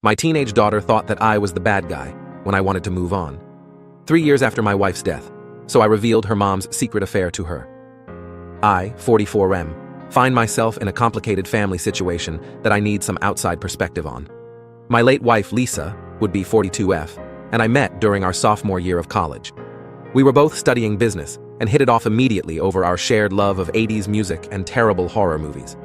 My teenage daughter thought that I was the bad guy when I wanted to move on. 3 years after my wife's death, so I revealed her mom's secret affair to her. I, 44M, find myself in a complicated family situation that I need some outside perspective on. My late wife, Lisa, would be 42F, and I met during our sophomore year of college. We were both studying business and hit it off immediately over our shared love of 80s music and terrible horror movies.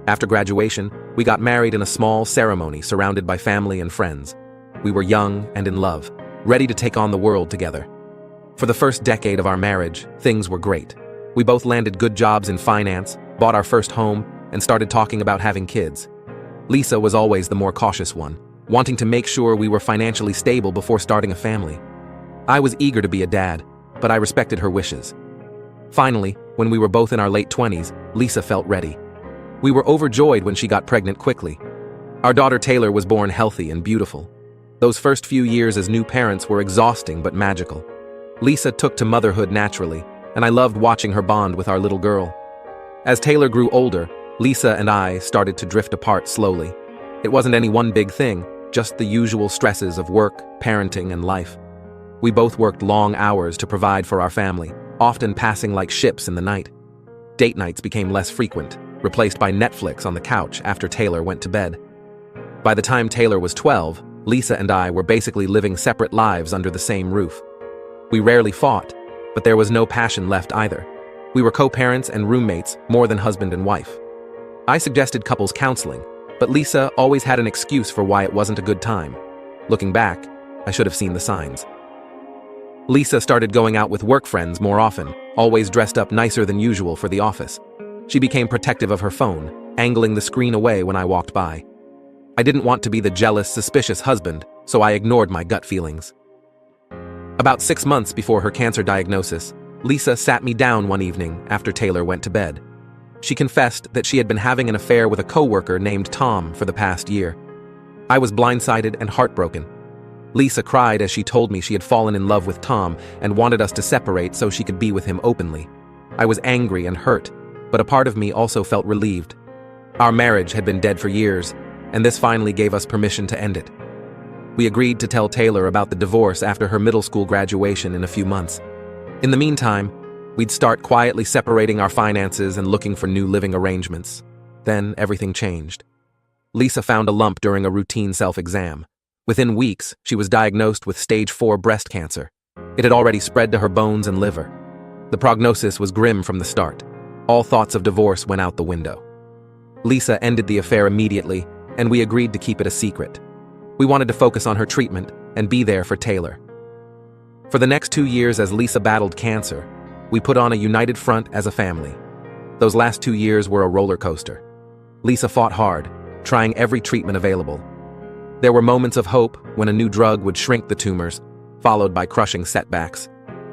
After graduation, we got married in a small ceremony surrounded by family and friends. We were young and in love, ready to take on the world together. For the first decade of our marriage, things were great. We both landed good jobs in finance, bought our first home, and started talking about having kids. Lisa was always the more cautious one, wanting to make sure we were financially stable before starting a family. I was eager to be a dad, but I respected her wishes. Finally, when we were both in our late 20s, Lisa felt ready. We were overjoyed when she got pregnant quickly. Our daughter Taylor was born healthy and beautiful. Those first few years as new parents were exhausting but magical. Lisa took to motherhood naturally, and I loved watching her bond with our little girl. As Taylor grew older, Lisa and I started to drift apart slowly. It wasn't any one big thing, just the usual stresses of work, parenting, and life. We both worked long hours to provide for our family, often passing like ships in the night. Date nights became less frequent, replaced by Netflix on the couch after Taylor went to bed. By the time Taylor was 12, Lisa and I were basically living separate lives under the same roof. We rarely fought, but there was no passion left either. We were co-parents and roommates more than husband and wife. I suggested couples counseling, but Lisa always had an excuse for why it wasn't a good time. Looking back, I should have seen the signs. Lisa started going out with work friends more often, always dressed up nicer than usual for the office. She became protective of her phone, angling the screen away when I walked by. I didn't want to be the jealous, suspicious husband, so I ignored my gut feelings. About 6 months before her cancer diagnosis, Lisa sat me down one evening after Taylor went to bed. She confessed that she had been having an affair with a coworker named Tom for the past year. I was blindsided and heartbroken. Lisa cried as she told me she had fallen in love with Tom and wanted us to separate so she could be with him openly. I was angry and hurt, but a part of me also felt relieved. Our marriage had been dead for years, and this finally gave us permission to end it. We agreed to tell Taylor about the divorce after her middle school graduation in a few months. In the meantime, we'd start quietly separating our finances and looking for new living arrangements. Then everything changed. Lisa found a lump during a routine self-exam. Within weeks, she was diagnosed with stage 4 breast cancer. It had already spread to her bones and liver. The prognosis was grim from the start. All thoughts of divorce went out the window. Lisa ended the affair immediately, and we agreed to keep it a secret. We wanted to focus on her treatment and be there for Taylor. For the next 2 years as Lisa battled cancer, we put on a united front as a family. Those last 2 years were a roller coaster. Lisa fought hard, trying every treatment available. There were moments of hope when a new drug would shrink the tumors, followed by crushing setbacks.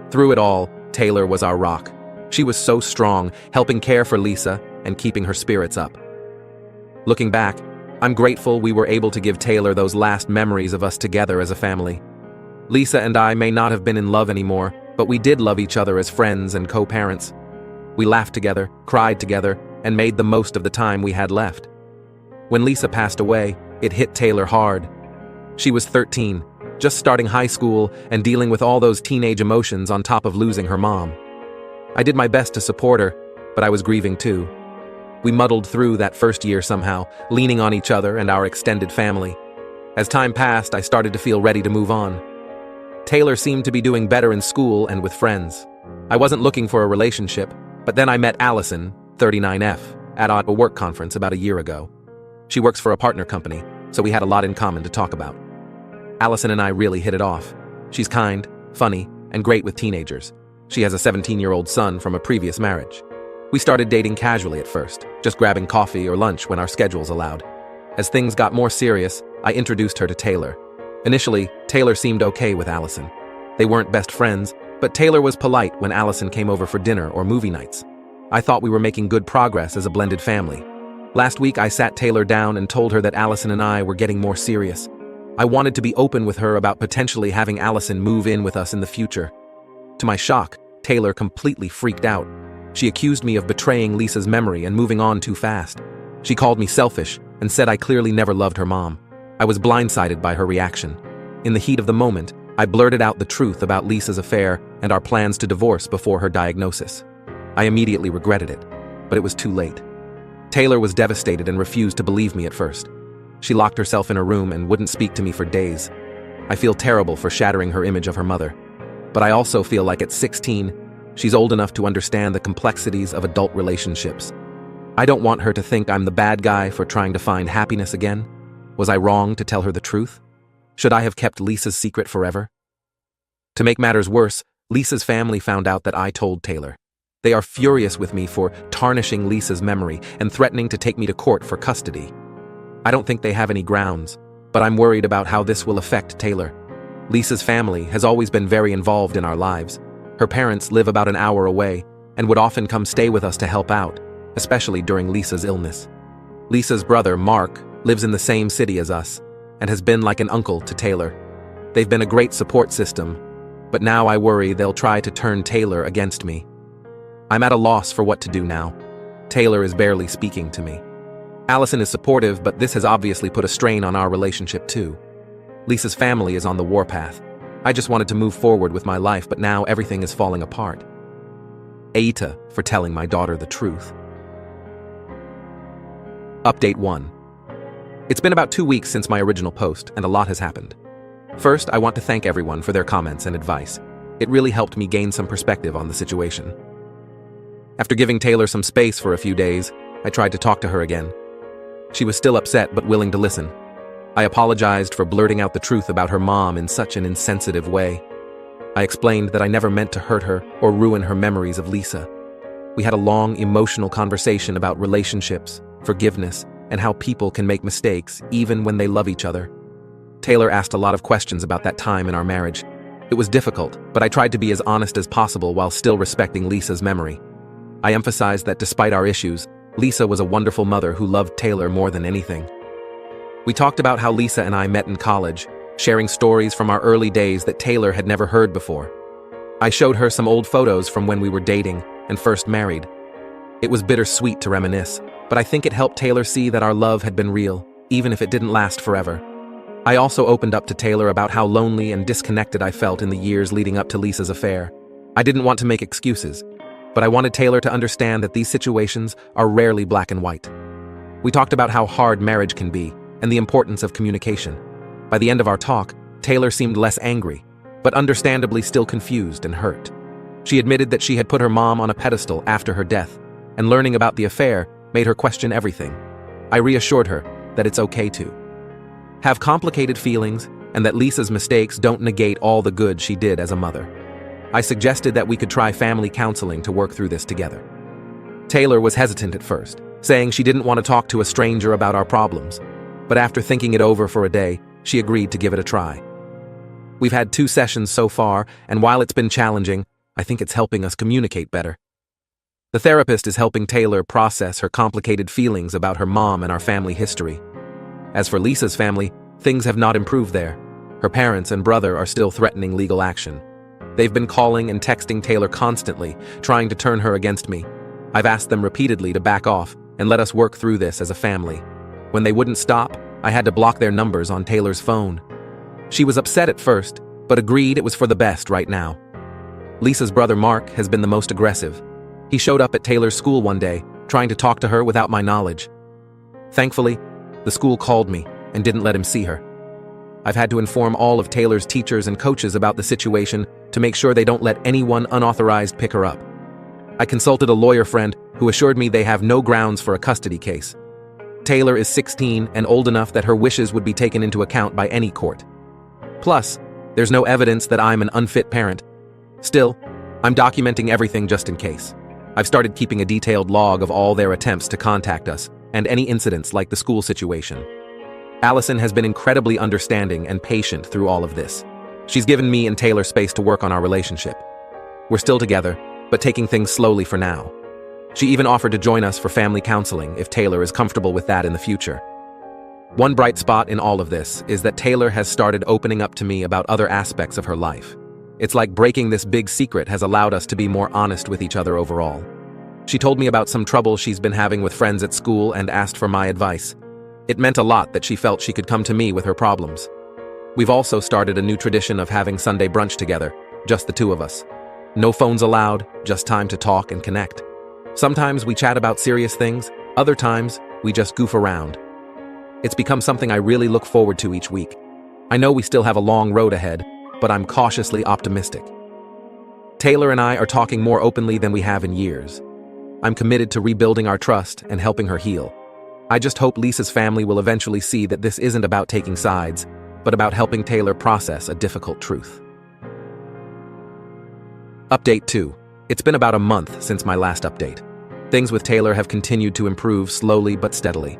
Through it all, Taylor was our rock. She was so strong, helping care for Lisa and keeping her spirits up. Looking back, I'm grateful we were able to give Taylor those last memories of us together as a family. Lisa and I may not have been in love anymore, but we did love each other as friends and co-parents. We laughed together, cried together, and made the most of the time we had left. When Lisa passed away, it hit Taylor hard. She was 13, just starting high school and dealing with all those teenage emotions on top of losing her mom. I did my best to support her, but I was grieving too. We muddled through that first year somehow, leaning on each other and our extended family. As time passed, I started to feel ready to move on. Taylor seemed to be doing better in school and with friends. I wasn't looking for a relationship, but then I met Allison, 39F, at a work conference about a year ago. She works for a partner company, so we had a lot in common to talk about. Allison and I really hit it off. She's kind, funny, and great with teenagers. She has a 17-year-old son from a previous marriage. We started dating casually at first, just grabbing coffee or lunch when our schedules allowed. As things got more serious, I introduced her to Taylor. Initially, Taylor seemed okay with Allison. They weren't best friends, but Taylor was polite when Allison came over for dinner or movie nights. I thought we were making good progress as a blended family. Last week, I sat Taylor down and told her that Allison and I were getting more serious. I wanted to be open with her about potentially having Allison move in with us in the future. To my shock, Taylor completely freaked out. She accused me of betraying Lisa's memory and moving on too fast. She called me selfish and said I clearly never loved her mom. I was blindsided by her reaction. In the heat of the moment, I blurted out the truth about Lisa's affair and our plans to divorce before her diagnosis. I immediately regretted it, but it was too late. Taylor was devastated and refused to believe me at first. She locked herself in her room and wouldn't speak to me for days. I feel terrible for shattering her image of her mother. But I also feel like at 16, she's old enough to understand the complexities of adult relationships. I don't want her to think I'm the bad guy for trying to find happiness again. Was I wrong to tell her the truth? Should I have kept Lisa's secret forever? To make matters worse, Lisa's family found out that I told Taylor. They are furious with me for tarnishing Lisa's memory and threatening to take me to court for custody. I don't think they have any grounds, but I'm worried about how this will affect Taylor. Lisa's family has always been very involved in our lives. Her parents live about an hour away and would often come stay with us to help out, especially during Lisa's illness. Lisa's brother, Mark, lives in the same city as us and has been like an uncle to Taylor. They've been a great support system, but now I worry they'll try to turn Taylor against me. I'm at a loss for what to do now. Taylor is barely speaking to me. Allison is supportive, but this has obviously put a strain on our relationship too. Lisa's family is on the warpath. I just wanted to move forward with my life, but now everything is falling apart. Aita for telling my daughter the truth. Update 1. It's been about 2 weeks since my original post, and a lot has happened. First, I want to thank everyone for their comments and advice. It really helped me gain some perspective on the situation. After giving Taylor some space for a few days, I tried to talk to her again. She was still upset but willing to listen. I apologized for blurting out the truth about her mom in such an insensitive way. I explained that I never meant to hurt her or ruin her memories of Lisa. We had a long, emotional conversation about relationships, forgiveness, and how people can make mistakes even when they love each other. Taylor asked a lot of questions about that time in our marriage. It was difficult, but I tried to be as honest as possible while still respecting Lisa's memory. I emphasized that despite our issues, Lisa was a wonderful mother who loved Taylor more than anything. We talked about how Lisa and I met in college, sharing stories from our early days that Taylor had never heard before. I showed her some old photos from when we were dating and first married. It was bittersweet to reminisce, but I think it helped Taylor see that our love had been real, even if it didn't last forever. I also opened up to Taylor about how lonely and disconnected I felt in the years leading up to Lisa's affair. I didn't want to make excuses, but I wanted Taylor to understand that these situations are rarely black and white. We talked about how hard marriage can be and the importance of communication. By the end of our talk, Taylor seemed less angry, but understandably still confused and hurt. She admitted that she had put her mom on a pedestal after her death, and learning about the affair made her question everything. I reassured her that it's okay to have complicated feelings and that Lisa's mistakes don't negate all the good she did as a mother. I suggested that we could try family counseling to work through this together. Taylor was hesitant at first, saying she didn't want to talk to a stranger about our problems, but after thinking it over for a day, she agreed to give it a try. We've had 2 sessions so far, and while it's been challenging, I think it's helping us communicate better. The therapist is helping Taylor process her complicated feelings about her mom and our family history. As for Lisa's family, things have not improved there. Her parents and brother are still threatening legal action. They've been calling and texting Taylor constantly, trying to turn her against me. I've asked them repeatedly to back off and let us work through this as a family. When they wouldn't stop, I had to block their numbers on Taylor's phone. She was upset at first, but agreed it was for the best right now. Lisa's brother Mark has been the most aggressive. He showed up at Taylor's school one day, trying to talk to her without my knowledge. Thankfully, the school called me and didn't let him see her. I've had to inform all of Taylor's teachers and coaches about the situation to make sure they don't let anyone unauthorized pick her up. I consulted a lawyer friend who assured me they have no grounds for a custody case. Taylor is 16 and old enough that her wishes would be taken into account by any court. Plus, there's no evidence that I'm an unfit parent. Still, I'm documenting everything just in case. I've started keeping a detailed log of all their attempts to contact us and any incidents like the school situation. Allison has been incredibly understanding and patient through all of this. She's given me and Taylor space to work on our relationship. We're still together, but taking things slowly for now. She even offered to join us for family counseling if Taylor is comfortable with that in the future. One bright spot in all of this is that Taylor has started opening up to me about other aspects of her life. It's like breaking this big secret has allowed us to be more honest with each other overall. She told me about some trouble she's been having with friends at school and asked for my advice. It meant a lot that she felt she could come to me with her problems. We've also started a new tradition of having Sunday brunch together, just the two of us. No phones allowed, just time to talk and connect. Sometimes we chat about serious things, other times we just goof around. It's become something I really look forward to each week. I know we still have a long road ahead, but I'm cautiously optimistic. Taylor and I are talking more openly than we have in years. I'm committed to rebuilding our trust and helping her heal. I just hope Lisa's family will eventually see that this isn't about taking sides, but about helping Taylor process a difficult truth. Update 2. It's been about a month since my last update. Things with Taylor have continued to improve slowly but steadily.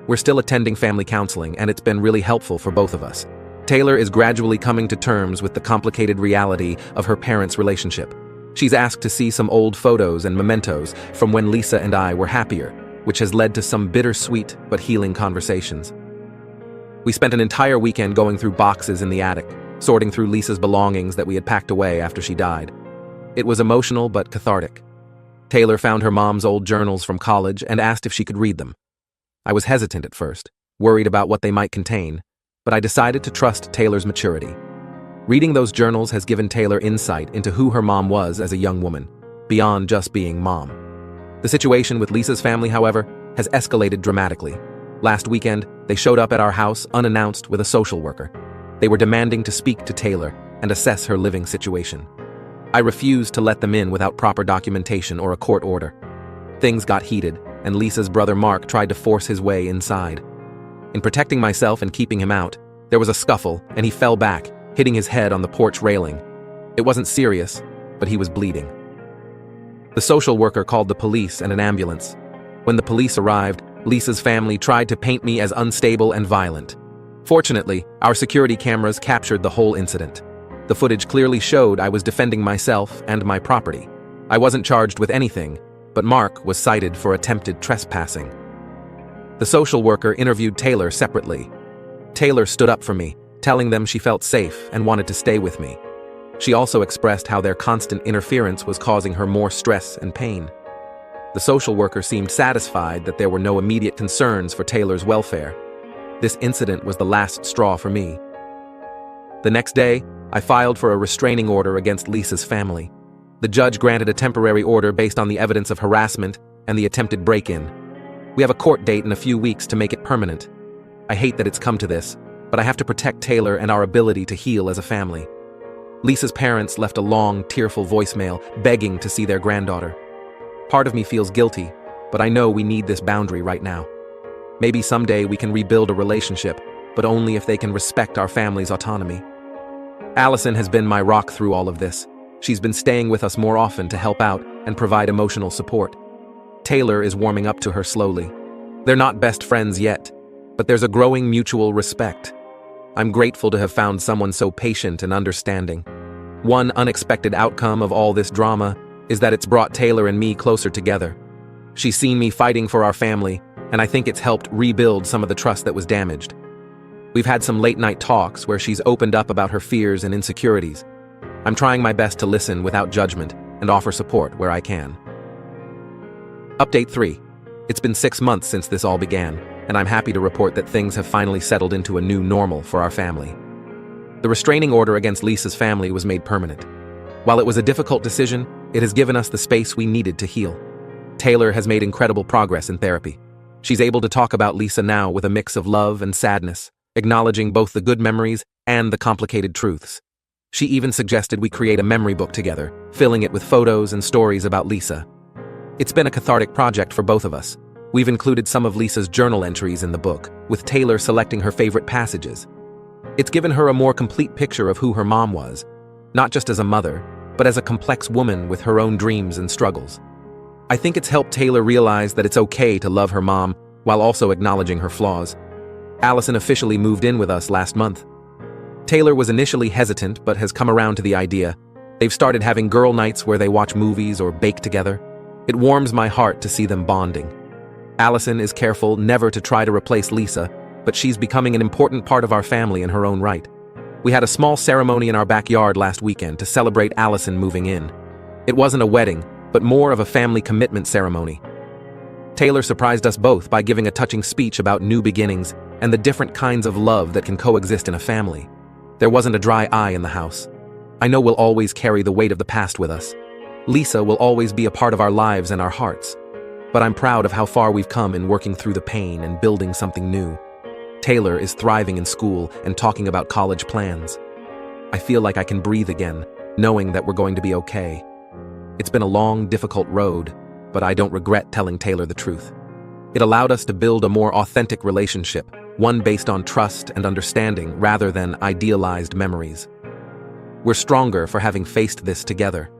We're still attending family counseling, and it's been really helpful for both of us. Taylor is gradually coming to terms with the complicated reality of her parents' relationship. She's asked to see some old photos and mementos from when Lisa and I were happier, which has led to some bittersweet but healing conversations. We spent an entire weekend going through boxes in the attic, sorting through Lisa's belongings that we had packed away after she died. It was emotional but cathartic. Taylor found her mom's old journals from college and asked if she could read them. I was hesitant at first, worried about what they might contain, but I decided to trust Taylor's maturity. Reading those journals has given Taylor insight into who her mom was as a young woman, beyond just being mom. The situation with Lisa's family, however, has escalated dramatically. Last weekend, they showed up at our house unannounced with a social worker. They were demanding to speak to Taylor and assess her living situation. I refused to let them in without proper documentation or a court order. Things got heated, and Lisa's brother Mark tried to force his way inside. In protecting myself and keeping him out, there was a scuffle, and he fell back, hitting his head on the porch railing. It wasn't serious, but he was bleeding. The social worker called the police and an ambulance. When the police arrived, Lisa's family tried to paint me as unstable and violent. Fortunately, our security cameras captured the whole incident. The footage clearly showed I was defending myself and my property. I wasn't charged with anything, but Mark was cited for attempted trespassing. The social worker interviewed Taylor separately. Taylor stood up for me, telling them she felt safe and wanted to stay with me. She also expressed how their constant interference was causing her more stress and pain. The social worker seemed satisfied that there were no immediate concerns for Taylor's welfare. This incident was the last straw for me. The next day, I filed for a restraining order against Lisa's family. The judge granted a temporary order based on the evidence of harassment and the attempted break-in. We have a court date in a few weeks to make it permanent. I hate that it's come to this, but I have to protect Taylor and our ability to heal as a family. Lisa's parents left a long, tearful voicemail begging to see their granddaughter. Part of me feels guilty, but I know we need this boundary right now. Maybe someday we can rebuild a relationship, but only if they can respect our family's autonomy. Allison has been my rock through all of this. She's been staying with us more often to help out and provide emotional support. Taylor is warming up to her slowly. They're not best friends yet, but there's a growing mutual respect. I'm grateful to have found someone so patient and understanding. One unexpected outcome of all this drama is that it's brought Taylor and me closer together. She's seen me fighting for our family, and I think it's helped rebuild some of the trust that was damaged. We've had some late-night talks where she's opened up about her fears and insecurities. I'm trying my best to listen without judgment and offer support where I can. Update 3. It's been 6 months since this all began, and I'm happy to report that things have finally settled into a new normal for our family. The restraining order against Lisa's family was made permanent. While it was a difficult decision, it has given us the space we needed to heal. Taylor has made incredible progress in therapy. She's able to talk about Lisa now with a mix of love and sadness, acknowledging both the good memories and the complicated truths. She even suggested we create a memory book together, filling it with photos and stories about Lisa. It's been a cathartic project for both of us. We've included some of Lisa's journal entries in the book, with Taylor selecting her favorite passages. It's given her a more complete picture of who her mom was, not just as a mother, but as a complex woman with her own dreams and struggles. I think it's helped Taylor realize that it's okay to love her mom while also acknowledging her flaws. Allison officially moved in with us last month. Taylor was initially hesitant but has come around to the idea. They've started having girl nights where they watch movies or bake together. It warms my heart to see them bonding. Allison is careful never to try to replace Lisa, but she's becoming an important part of our family in her own right. We had a small ceremony in our backyard last weekend to celebrate Allison moving in. It wasn't a wedding, but more of a family commitment ceremony. Taylor surprised us both by giving a touching speech about new beginnings and the different kinds of love that can coexist in a family. There wasn't a dry eye in the house. I know we'll always carry the weight of the past with us. Lisa will always be a part of our lives and our hearts. But I'm proud of how far we've come in working through the pain and building something new. Taylor is thriving in school and talking about college plans. I feel like I can breathe again, knowing that we're going to be okay. It's been a long, difficult road, but I don't regret telling Taylor the truth. It allowed us to build a more authentic relationship, one based on trust and understanding rather than idealized memories. We're stronger for having faced this together.